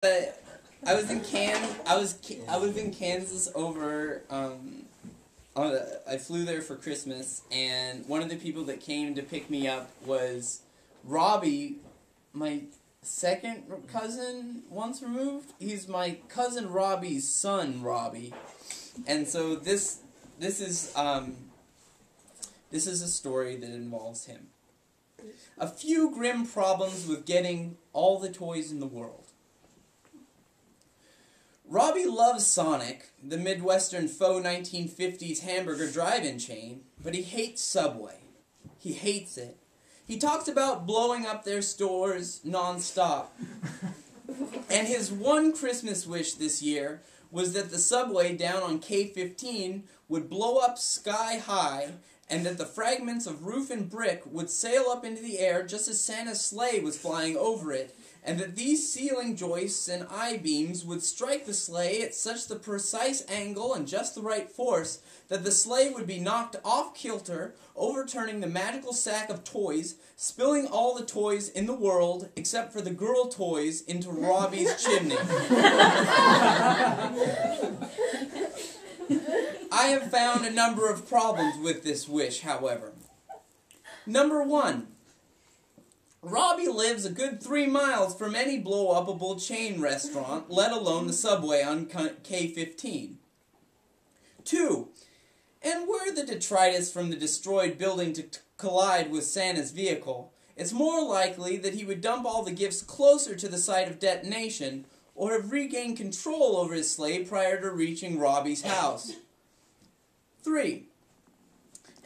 I was in Kansas over. I flew there for Christmas, and one of the people that came to pick me up was Robbie, my second cousin once removed. He's my cousin Robbie's son, Robbie, and so this is a story that involves him. A few grim problems with getting all the toys in the world. Robbie loves Sonic, the Midwestern faux 1950s hamburger drive-in chain, but he hates Subway. He hates it. He talks about blowing up their stores non-stop. And his one Christmas wish this year was that the Subway down on K15 would blow up sky high, and that the fragments of roof and brick would sail up into the air just as Santa's sleigh was flying over it, and that these ceiling joists and I-beams would strike the sleigh at such the precise angle and just the right force that the sleigh would be knocked off kilter, overturning the magical sack of toys, spilling all the toys in the world except for the girl toys into Robbie's chimney. I have found a number of problems with this wish, however. Number 1. Robbie lives a good 3 miles from any blow-upable chain restaurant, let alone the Subway on K15. 2. And were the detritus from the destroyed building to collide with Santa's vehicle, it's more likely that he would dump all the gifts closer to the site of detonation, or have regained control over his sleigh prior to reaching Robbie's house. 3.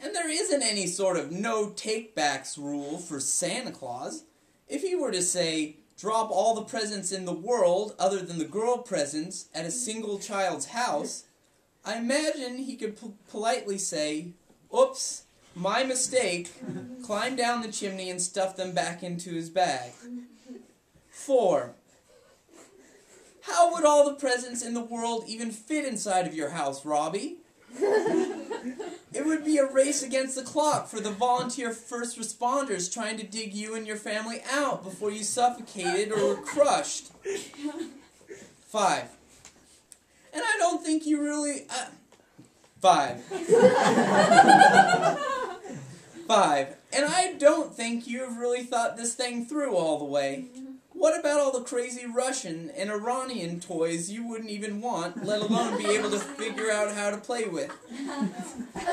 And there isn't any sort of no take-backs rule for Santa Claus. If he were to say, drop all the presents in the world other than the girl presents at a single child's house, I imagine he could politely say, oops, my mistake, climb down the chimney and stuff them back into his bag. 4. How would all the presents in the world even fit inside of your house, Robbie? It would be a race against the clock for the volunteer first responders trying to dig you and your family out before you suffocated or were crushed. 5. And I don't think you really... 5. 5. And I don't think you have really thought this thing through all the way. What about all the crazy Russian and Iranian toys you wouldn't even want, let alone be able to figure out how to play with?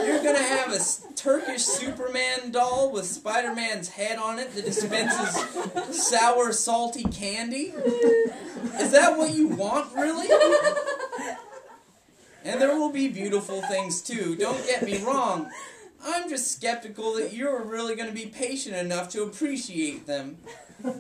You're going to have a Turkish Superman doll with Spider-Man's head on it that dispenses sour, salty candy? Is that what you want, really? And there will be beautiful things, too. Don't get me wrong. I'm just skeptical that you're really going to be patient enough to appreciate them.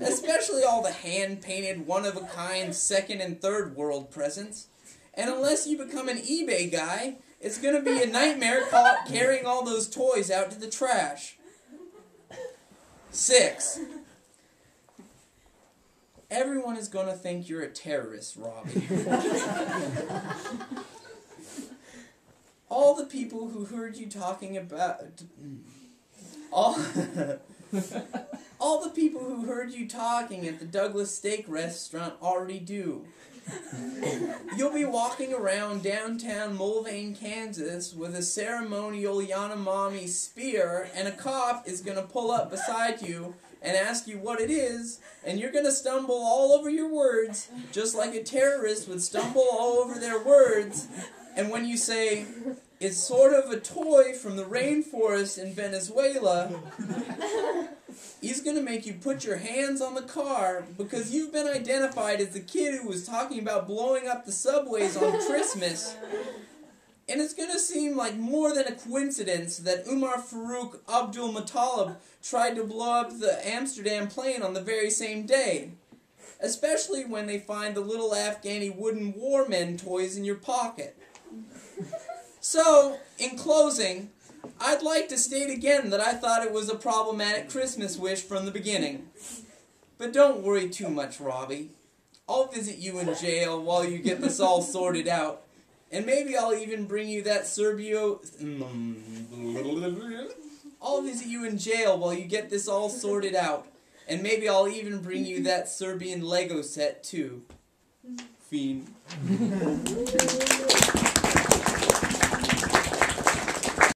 Especially all the hand-painted, one-of-a-kind, second and third world presents. And unless you become an eBay guy, it's going to be a nightmare carrying all those toys out to the trash. 6. Everyone is going to think you're a terrorist, Robbie. All the people who heard you talking about... All the people who heard you talking at the Douglas Steak Restaurant already do. You'll be walking around downtown Mulvane, Kansas with a ceremonial Yanomami spear, and a cop is going to pull up beside you and ask you what it is, and you're going to stumble all over your words, just like a terrorist would stumble all over their words. And when you say, it's sort of a toy from the rainforest in Venezuela, he's going to make you put your hands on the car because you've been identified as the kid who was talking about blowing up the subways on Christmas. And it's going to seem like more than a coincidence that Umar Farouk Abdul Muttalib tried to blow up the Amsterdam plane on the very same day. Especially when they find the little Afghani wooden war men toys in your pocket. So, in closing, I'd like to state again that I thought it was a problematic Christmas wish from the beginning. But don't worry too much, Robbie. I'll visit you in jail while you get this all sorted out. And maybe I'll even bring you that I'll visit you in jail while you get this all sorted out. And maybe I'll even bring you that Serbian Lego set, too. Fiend.